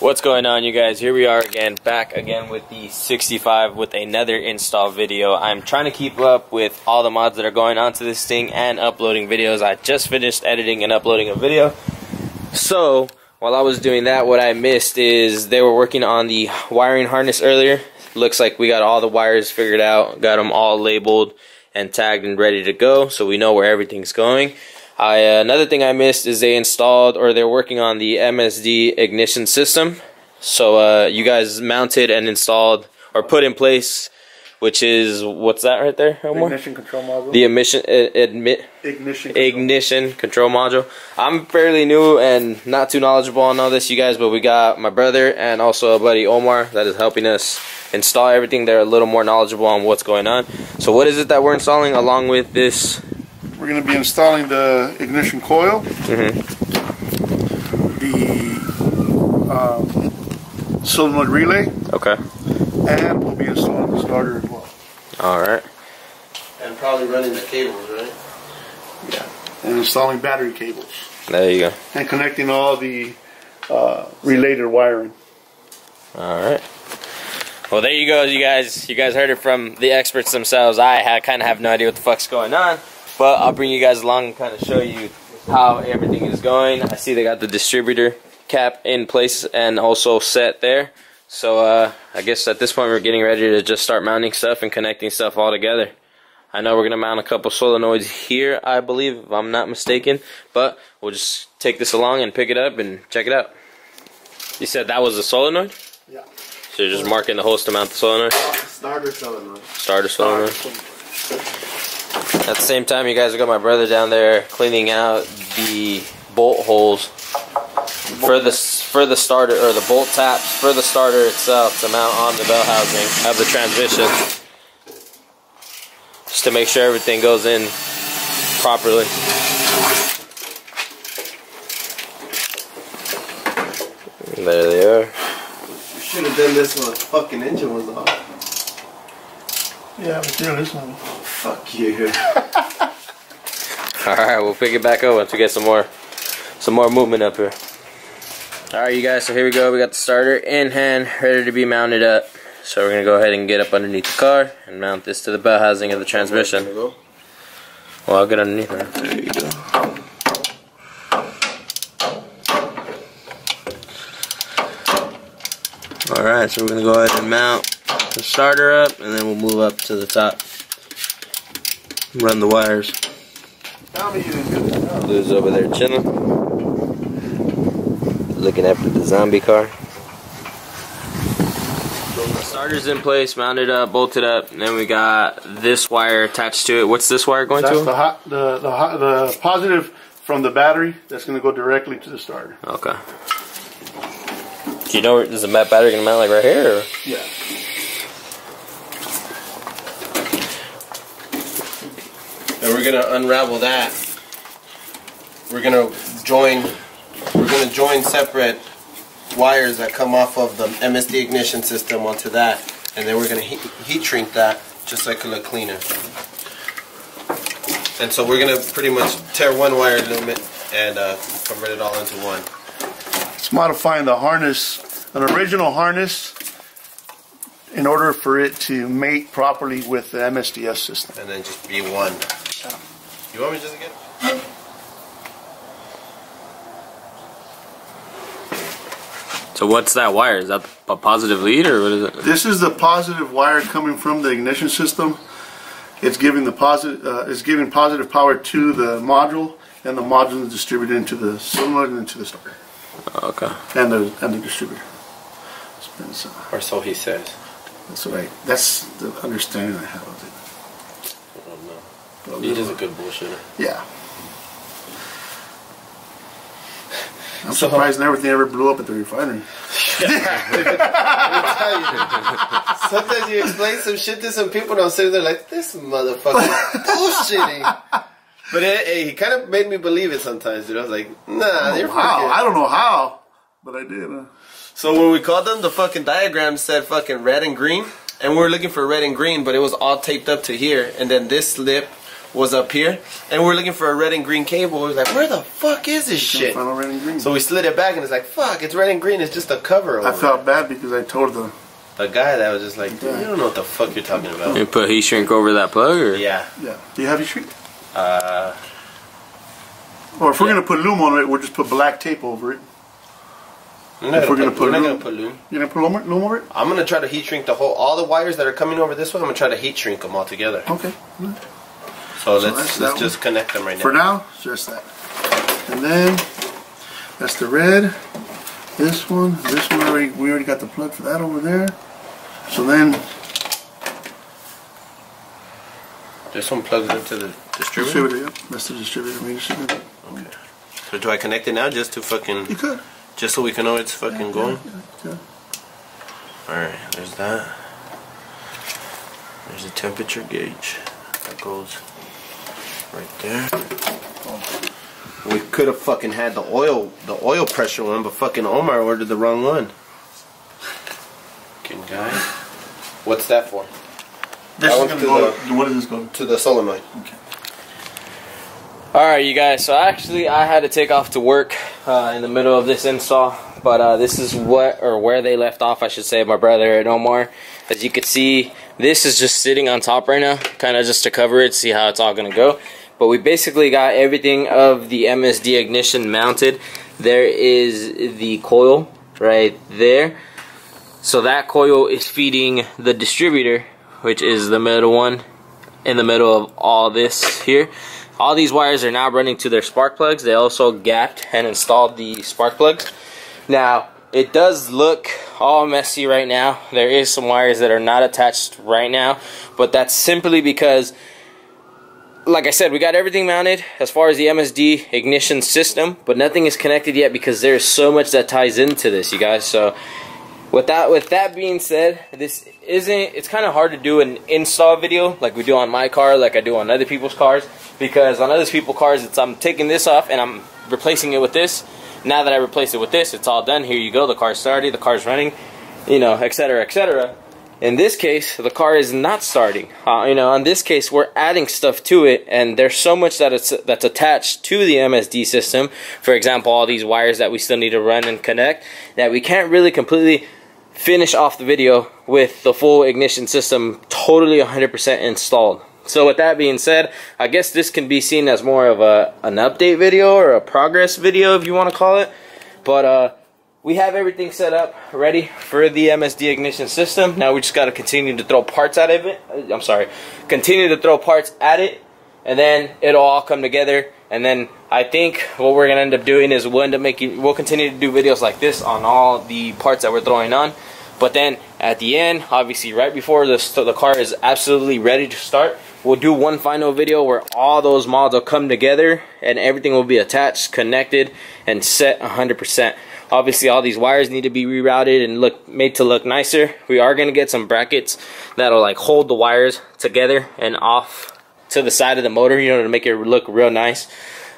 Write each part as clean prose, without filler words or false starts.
What's going on, you guys? Here we are again, back again with the 65 with another install video. I'm trying to keep up with all the mods that are going onto this thing and uploading videos. I just finished editing and uploading a video. So while I was doing that, what I missed is they were working on the wiring harness earlier. Looks like we got all the wires figured out, got them all labeled and tagged and ready to go, so we know where everything's going. Another thing I missed is they installed, or they're working on the MSD ignition system. So you guys mounted and installed, or put in place, which is, what's that right there, Omar? Ignition control module. The ignition control module. I'm fairly new and not too knowledgeable on all this, you guys, but we got my brother and also a buddy, Omar, that is helping us install everything. They're a little more knowledgeable on what's going on. So what is it that we're installing along with this? We're going to be installing the ignition coil, the solenoid relay, okay, and we'll be installing the starter as well. Alright. And probably running the cables, right? Yeah. And installing battery cables. There you go. And connecting all the related wiring. Alright. Well, there you go, you guys. You guys heard it from the experts themselves. I kind of have no idea what the fuck's going on. But I'll bring you guys along and kind of show you how everything is going. I see they got the distributor cap in place and also set there. So I guess at this point we're getting ready to just start mounting stuff and connecting stuff all together. I know we're going to mount a couple solenoids here, I believe, if I'm not mistaken. But we'll just take this along and pick it up and check it out. You said that was a solenoid? Yeah. So you're just marking the holes to mount the solenoid? Starter solenoid. Starter solenoid. At the same time, you guys got my brother down there cleaning out the bolt holes for the starter, or the bolt taps for the starter itself to mount on the bell housing of the transmission, just to make sure everything goes in properly. There they are. We should have done this when the fucking engine was off. Yeah, but still, this one. Fuck you. Alright, we'll pick it back up once we get some more movement up here. Alright, you guys, so here we go. We got the starter in hand, ready to be mounted up. So we're going to go ahead and get up underneath the car and mount this to the bell housing of the transmission. Well, I'll get underneath there. There you go. Alright, so we're going to go ahead and mount the starter up, and then we'll move up to the top. Run the wires. Lou's over there chilling, looking after the zombie car. So the starter's in place, mounted up, bolted up, and then we got this wire attached to it. What's this wire going to? That's the positive from the battery. That's going to go directly to the starter. Okay. Do you know, is the battery going to mount like right here? Or? Yeah. And we're gonna unravel that. We're gonna join separate wires that come off of the MSD ignition system onto that, and then we're gonna heat shrink that just so it can look cleaner. And so we're gonna pretty much tear one wire limit and convert it all into one. It's modifying the harness, an original harness, in order for it to mate properly with the MSDS system. And then just be one. You want me just to get it? So what's that wire? Is that a positive lead, or what is it? This is the positive wire coming from the ignition system. It's giving the positive. It's giving positive power to the module, and the module is distributed into the solenoid and into the starter. Okay. And the distributor. Or so he says. That's right. That's the understanding I have of it. I don't know. He's just a good bullshitter. Yeah. I'm surprised everything ever blew up at the refinery. Sometimes you explain some shit to some people and I'm sitting there like, this motherfucker bullshitting. But he kind of made me believe it sometimes, dude. I was like, nah, you're fucking... I don't know how, but I did. So when we called them, the fucking diagram said fucking red and green. And we were looking for red and green, but it was all taped up to here. And then this slip was up here, and we're looking for a red and green cable. We was like, where the fuck is this shit? Red and green. So we slid it back, and it's like, fuck, it's red and green. It's just a cover. I felt bad because I told the guy that was just like, dude, you don't know what the fuck you're talking about. You put heat shrink over that plug, or? Yeah. Yeah. Do you have heat shrink? Or if we're gonna put loom on it, we'll just put black tape over it. We're not gonna put loom. You're gonna put loom over it? I'm gonna try to heat shrink all the wires that are coming over this way. I'm gonna try to heat shrink them all together. Okay. So let's just connect them right now. For now, just that. And then that's the red. This one we already got the plug for that over there. So then this one plugs into the distributor. Yep. That's the distributor. Okay. So do I connect it now just to fucking? You could. Just so we can know it's fucking going? Yeah. Alright, there's that. There's a temperature gauge. That goes right there. We could have fucking had the oil pressure one, but fucking Omar ordered the wrong one. Fucking guy. What's that for? This is gonna go, what does this go to? The solenoid. Okay. Alright, you guys, so actually I had to take off to work in the middle of this install, but this is where they left off, I should say, my brother and Omar. As you can see, this is just sitting on top right now, kind of just to cover it, see how it's all going to go. But we basically got everything of the MSD ignition mounted. There is the coil right there. So that coil is feeding the distributor, which is the middle one, in the middle of all this here. All these wires are now running to their spark plugs. They also gapped and installed the spark plugs. Now, it does look all messy right now. There is some wires that are not attached right now, but that's simply because, like I said, we got everything mounted as far as the MSD ignition system, but nothing is connected yet because there's so much that ties into this, you guys. So with that being said, it's kind of hard to do an install video like we do on my car, like I do on other people's cars, because on other people's cars I'm taking this off and I'm replacing it with this. Now that I replace it with this, it's all done. Here you go, the car's started, the car's running, you know, etc., etc. In this case, the car is not starting. You know, in this case, we're adding stuff to it, and there's so much that's attached to the MSD system. For example, all these wires that we still need to run and connect, that we can't really completely finish off the video with the full ignition system totally 100% installed. So with that being said, I guess this can be seen as more of an update video or a progress video, if you want to call it. But we have everything set up ready for the MSD ignition system. Now we just got to continue to throw parts out of it. I'm sorry, continue to throw parts at it, and then it'll all come together. And then I think what we're gonna end up doing is we'll continue to do videos like this on all the parts that we're throwing on. But then at the end, obviously right before the car is absolutely ready to start, we'll do one final video where all those mods will come together and everything will be attached, connected, and set 100%. Obviously all these wires need to be rerouted and made to look nicer. We are going to get some brackets that'll like hold the wires together and off to the side of the motor, you know, to make it look real nice.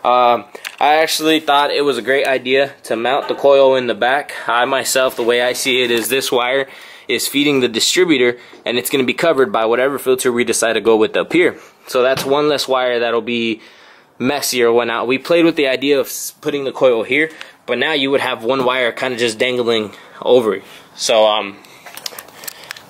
I actually thought it was a great idea to mount the coil in the back. I myself, the way I see it is this wire is feeding the distributor, and it's going to be covered by whatever filter we decide to go with up here. So that's one less wire that'll be messier when out. We played with the idea of putting the coil here, but now you would have one wire kind of just dangling over it. So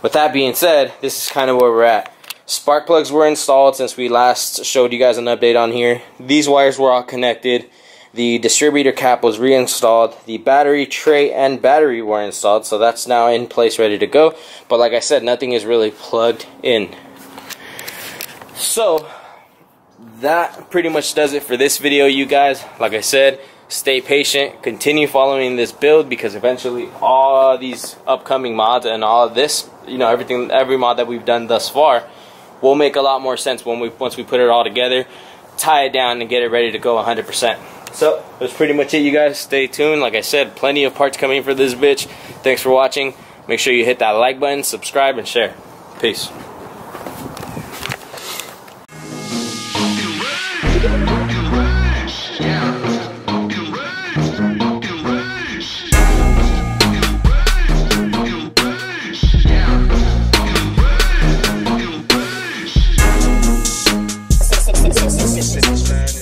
with that being said, this is kind of where we're at. Spark plugs were installed since we last showed you guys an update on here. These wires were all connected. The distributor cap was reinstalled. The battery tray and battery were installed, so that's now in place, ready to go. But like I said, nothing is really plugged in. So that pretty much does it for this video, you guys. Like I said, stay patient, continue following this build, because eventually all these upcoming mods and all of this, you know, every mod that we've done thus far will make a lot more sense once we put it all together, tie it down, and get it ready to go 100%. So that's pretty much it, you guys. Stay tuned. Like I said, plenty of parts coming for this bitch. Thanks for watching. Make sure you hit that like button, subscribe, and share. Peace. Spanish.